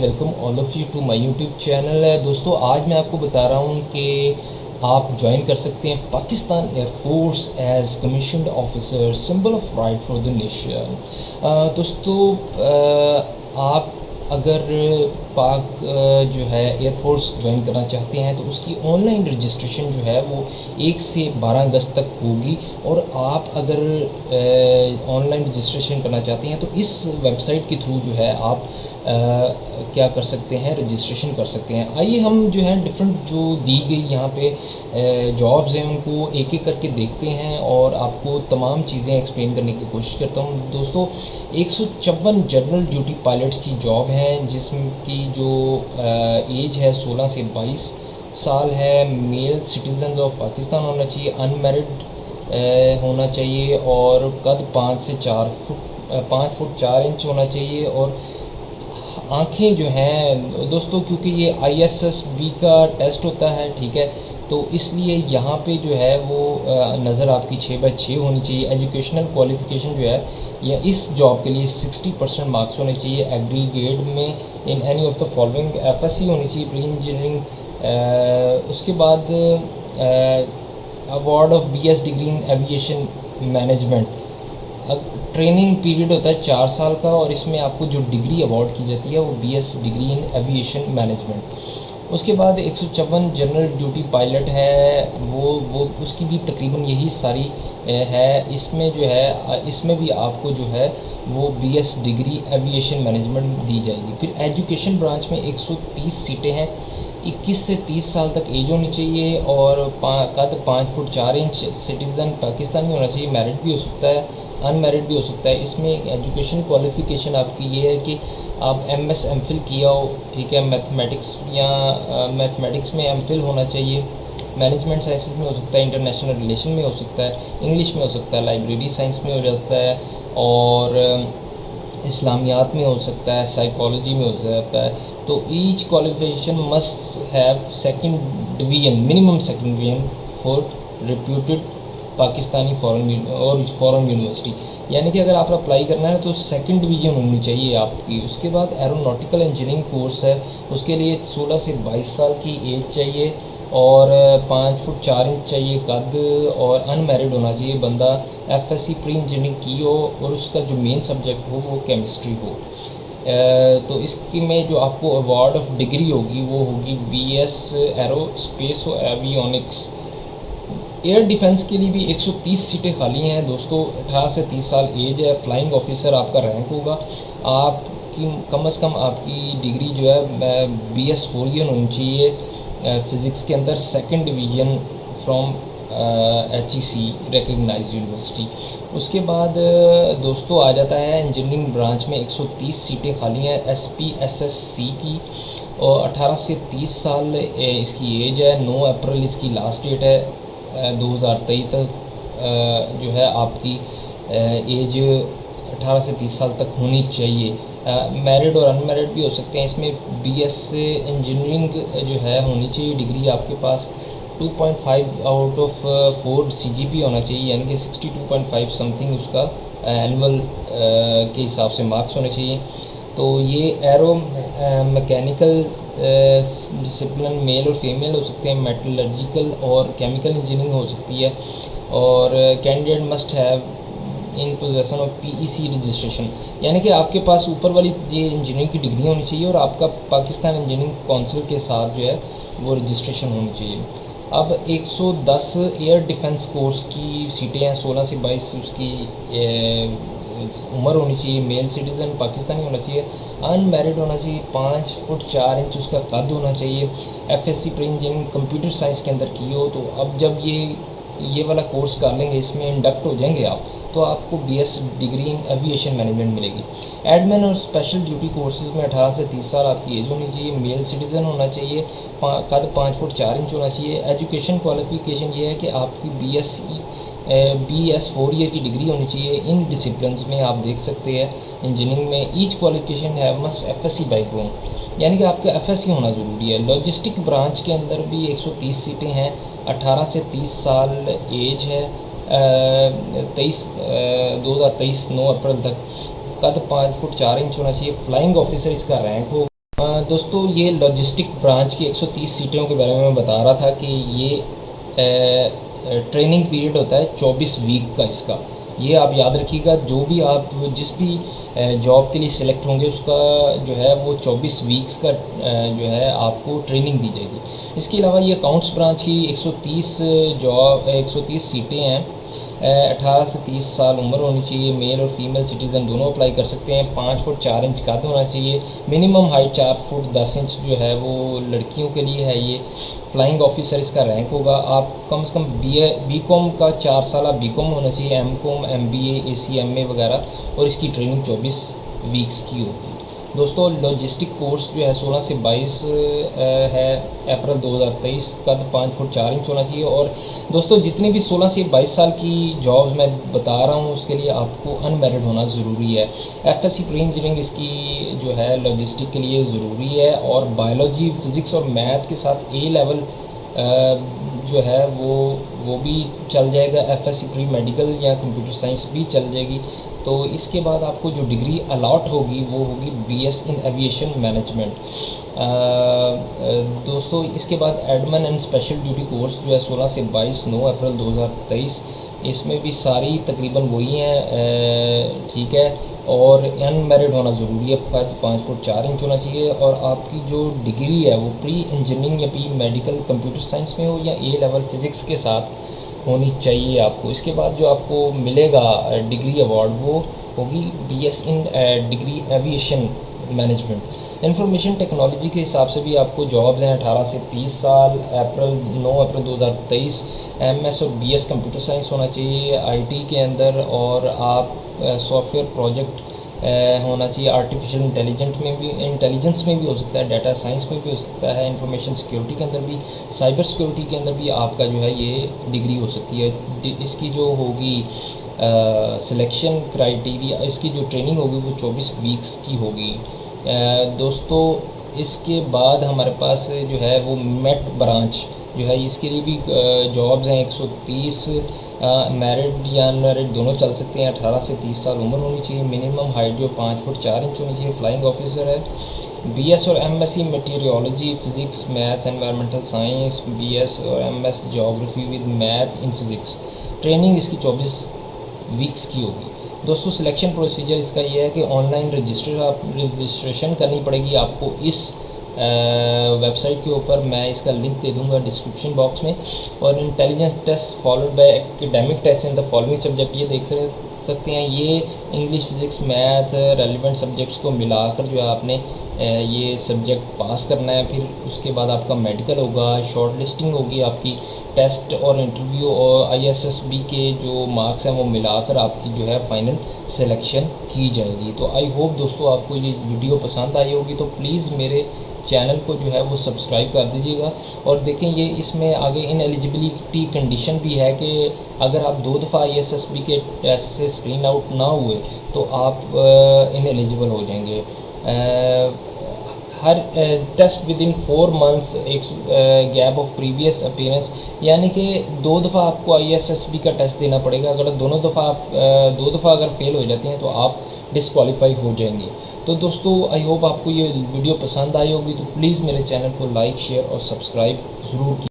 Welcome all of you to my YouTube channel. दोस्तों, आज मैं आपको बता रहा हूँ कि आप ज्वाइन कर सकते हैं Pakistan air force as commissioned officer, symbol of pride for the nation. दोस्तों, आप अगर पाक जो है एयरफोर्स ज्वाइन करना चाहते हैं तो उसकी ऑनलाइन रजिस्ट्रेशन जो है वो 1 से 12 अगस्त तक होगी। और आप अगर ऑनलाइन रजिस्ट्रेशन करना चाहते हैं तो इस वेबसाइट के थ्रू जो है आप क्या कर सकते हैं, रजिस्ट्रेशन कर सकते हैं। आइए हम जो है डिफरेंट जो दी गई यहाँ पे जॉब्स हैं उनको एक एक करके देखते हैं और आपको तमाम चीज़ें एक्सप्लेन करने की कोशिश करता हूँ। दोस्तों, 154 जनरल ड्यूटी पायलट्स की जॉब है जिसकी जो एज है 16 से 22 साल है। मेल सिटीजन्स ऑफ पाकिस्तान होना चाहिए, अनमैरिड होना चाहिए और कद 5 फुट 4 इंच होना चाहिए। और आँखें जो हैं दोस्तों, क्योंकि ये ISSB का टेस्ट होता है, ठीक है, तो इसलिए यहाँ पे जो है वो नज़र आपकी 6/6 होनी चाहिए। एजुकेशनल क्वालिफ़िकेशन जो है या इस जॉब के लिए 60% मार्क्स होने चाहिए एग्रीगेट में in any of the following. FSC होनी चाहिए, प्री इंजीनियरिंग। उसके बाद award of BS degree in aviation management. Training period होता है 4 साल का और इसमें आपको जो डिग्री अवार्ड की जाती है वो BS degree in aviation management. उसके बाद 154 जनरल ड्यूटी पायलट है, वो उसकी भी तकरीबन यही सारी है। इसमें जो है इसमें भी आपको जो है वो BS डिग्री एविएशन मैनेजमेंट दी जाएगी। फिर एजुकेशन ब्रांच में 130 सीटें हैं। 21 से 30 साल तक एज होनी चाहिए और कद 5 फुट 4 इंच। सिटीज़न पाकिस्तानी होना चाहिए, मैरिड भी हो सकता है, अनमैरिड भी हो सकता है। इसमें एजुकेशन क्वालिफ़िकेशन आपकी ये है कि आप MS MPhil किया हो, ठीक है, मैथमेटिक्स या मैथमेटिक्स में MPhil होना चाहिए। मैनेजमेंट साइंसेस में हो सकता है, इंटरनेशनल रिलेशन में हो सकता है, इंग्लिश में हो सकता है, लाइब्रेरी साइंस में हो जाता है और इस्लामियात में हो सकता है, साइकोलॉजी में हो जाता है। तो each qualification must have second division, minimum second division for reputed Pakistani foreign university. यानी कि अगर आप अप्लाई करना है तो सेकंड डिवीजन होनी चाहिए आपकी। उसके बाद एरोनॉटिकल इंजीनियरिंग कोर्स है, उसके लिए 16 से 22 साल की एज चाहिए और 5 फुट 4 इंच चाहिए कद और अनमैरिड होना चाहिए बंदा। FSC प्री इंजीनियरिंग की हो और उसका जो मेन सब्जेक्ट हो वो केमिस्ट्री हो। तो इसकी में जो आपको अवार्ड ऑफ डिग्री होगी वो होगी BS एरोस्पेस और एवियोनिक्स। एयर डिफेंस के लिए भी 130 सीटें खाली हैं दोस्तों। 18 से 30 साल एज है। फ्लाइंग ऑफिसर आपका रैंक होगा। आपकी कम से कम आपकी डिग्री जो है BS 4 ईयर होनी चाहिए फ़िज़िक्स के अंदर, second division from HEC recognised university. उसके बाद दोस्तों आ जाता है इंजीनियरिंग ब्रांच में 130 सीटें खाली हैं SPSSC की और 18 से 30 साल इसकी एज है। 9 अप्रैल इसकी लास्ट डेट है। 2023 तक जो है आपकी एज 18 से 30 साल तक होनी चाहिए। मैरिड और अनमैरिड भी हो सकते हैं। इसमें BS इंजीनियरिंग जो है होनी चाहिए डिग्री आपके पास। 2.5 आउट ऑफ 4 CGP होना चाहिए, यानी कि 62.5 समथिंग उसका एनुअल के हिसाब से मार्क्स होने चाहिए। तो ये एरो मैकेनिकल डिसिप्लिन मेल और फीमेल हो सकते हैं, मेटलर्जिकल और केमिकल इंजीनियरिंग हो सकती है। और candidate must have in possession of PEC registration, यानी कि आपके पास ऊपर वाली ये इंजीनियरिंग की डिग्री होनी चाहिए और आपका पाकिस्तान इंजीनियरिंग काउंसिल के साथ जो है वो रजिस्ट्रेशन होनी चाहिए। अब 110 एयर डिफेंस कोर्स की सीटें हैं। 16 से 22 उसकी उम्र होनी चाहिए। मेल सिटीज़न पाकिस्तानी होना चाहिए, अनमैरिड होना चाहिए, 5 फुट 4 इंच उसका कद होना चाहिए। FSC pre engineering computer science के अंदर की हो। तो अब जब ये वाला कोर्स कर लेंगे, इसमें इंडक्ट हो जाएंगे आप, तो आपको BS degree in aviation management मिलेगी। एडमिन और स्पेशल ड्यूटी कोर्सेज में 18 से 30 साल आपकी एज होनी चाहिए। मेल सिटीज़न होना चाहिए, कद 5 फुट 4 इंच होना चाहिए। एजुकेशन क्वालिफिकेशन ये है कि आपकी BS 4 ईयर की डिग्री होनी चाहिए। इन डिसिप्लिन्स में आप देख सकते हैं इंजीनियरिंग में ईच क्वालिफिकेशन है मस्ट FSC बैकग्राउंड, यानी कि आपका FSC होना ज़रूरी है। लॉजिस्टिक ब्रांच के अंदर भी 130 सीटें हैं। 18 से 30 साल एज है। 2023 9 अप्रैल तक। कद 5 फुट 4 इंच होना चाहिए। फ्लाइंग ऑफिसर इसका रैंक हो। दोस्तों ये लॉजिस्टिक ब्रांच की 130 सीटों के बारे में मैं बता रहा था कि ये ट्रेनिंग पीरियड होता है 24 वीक का इसका। ये आप याद रखिएगा, जो भी आप जिस भी जॉब के लिए सिलेक्ट होंगे उसका जो है वो 24 वीक्स का जो है आपको ट्रेनिंग दी जाएगी। इसके अलावा ये अकाउंट्स ब्रांच की 130 सीटें हैं। 18 से 30 साल उम्र होनी चाहिए। मेल और फीमेल सिटीज़न दोनों अप्लाई कर सकते हैं। 5 फुट 4 इंच कद होना चाहिए। मिनिमम हाइट 4 फुट 10 इंच जो है वो लड़कियों के लिए है। ये फ्लाइंग ऑफिसर इसका रैंक होगा। आप कम से कम बी कॉम का 4 साल बी कॉम होना चाहिए, एम कॉम, MBA, ACMA वगैरह, और इसकी ट्रेनिंग 24 वीक्स की होगी। दोस्तों लॉजिस्टिक कोर्स जो है 16 से 22 है, अप्रैल 2023, कद 5 फुट 4 इंच होना चाहिए। और दोस्तों जितने भी 16 से 22 साल की जॉब्स मैं बता रहा हूँ उसके लिए आपको अनमैरिड होना ज़रूरी है। FSC प्री इंजीनियरिंग इसकी जो है लॉजिस्टिक के लिए ज़रूरी है, और बायोलॉजी, फिज़िक्स और मैथ के साथ A लेवल जो है वो भी चल जाएगा। FSC प्री मेडिकल या कंप्यूटर साइंस भी चल जाएगी। तो इसके बाद आपको जो डिग्री अलॉट होगी वो होगी BS इन एविएशन मैनेजमेंट। दोस्तों इसके बाद admin and special duty course जो है 16 से 22 9 अप्रैल 2023, इसमें भी सारी तकरीबन वही हैं, ठीक है। और अनमैरिड होना ज़रूरी है, कद 5 फुट 4 इंच होना चाहिए, और आपकी जो डिग्री है वो प्री इंजीनियरिंग या प्री मेडिकल कंप्यूटर साइंस में हो या A लेवल फ़िज़िक्स के साथ होनी चाहिए आपको। इसके बाद जो आपको मिलेगा डिग्री अवार्ड वो होगी BS in degree aviation management. Information technology के हिसाब से भी आपको जॉब्स हैं 18 से 30 साल, 9 अप्रैल 2023। MS और BS कंप्यूटर साइंस होना चाहिए IT के अंदर, और आप सॉफ्टवेयर प्रोजेक्ट होना चाहिए। आर्टिफिशियल इंटेलिजेंस में भी हो सकता है, डाटा साइंस में भी हो सकता है, इंफॉर्मेशन सिक्योरिटी के अंदर भी, साइबर सिक्योरिटी के अंदर भी आपका जो है ये डिग्री हो सकती है। इसकी जो होगी सिलेक्शन क्राइटेरिया, इसकी जो ट्रेनिंग होगी वो 24 वीक्स की होगी। दोस्तों इसके बाद हमारे पास जो है वो मेट ब्रांच जो है, इसके लिए भी जॉब्स हैं 130। मैरिड या अनमैरिड दोनों चल सकते हैं। 18 से 30 साल उम्र होनी चाहिए। मिनिमम हाइट जो 5 फुट 4 इंच होनी चाहिए। फ्लाइंग ऑफिसर है। BS और MSc meteorology, physics, maths, environmental science, BS और MS geography with math in physics. Training इसकी 24 वीक्स की होगी। दोस्तों सिलेक्शन प्रोसीजर इसका ये है कि ऑनलाइन रजिस्ट्रेशन करनी पड़ेगी आपको इस वेबसाइट के ऊपर। मैं इसका लिंक दे दूंगा डिस्क्रिप्शन बॉक्स में। और intelligence test followed by academic test in the following subject, ये देख सकते हैं। ये English, physics, math, relevant subjects को मिलाकर जो है आपने ये सब्जेक्ट पास करना है। फिर उसके बाद आपका मेडिकल होगा, शॉर्ट लिस्टिंग होगी आपकी, टेस्ट और इंटरव्यू और ISSB के जो मार्क्स हैं वो मिलाकर आपकी जो है फाइनल सिलेक्शन की जाएगी। तो आई होप दोस्तों आपको ये वीडियो पसंद आई होगी, तो प्लीज़ मेरे चैनल को जो है वो सब्सक्राइब कर दीजिएगा। और देखें ये इसमें आगे इन एलिजिबिलिटी कंडीशन भी है कि अगर आप 2 दफ़ा ISSB के टेस्ट से स्क्रीन आउट ना हुए तो आप इन एलिजिबल हो जाएंगे। हर टेस्ट विद इन 4 मंथ्स, एक गैप ऑफ प्रीवियस अपीयरेंस, यानी कि 2 दफ़ा आपको ISSB का टेस्ट देना पड़ेगा। अगर दोनों दफ़ा आप 2 दफ़ा अगर फेल हो जाते हैं तो आप डिस्क्वालीफाई हो जाएंगे। तो दोस्तों आई होप आपको ये वीडियो पसंद आई होगी, तो प्लीज़ मेरे चैनल को लाइक, शेयर और सब्सक्राइब ज़रूर कीजिए।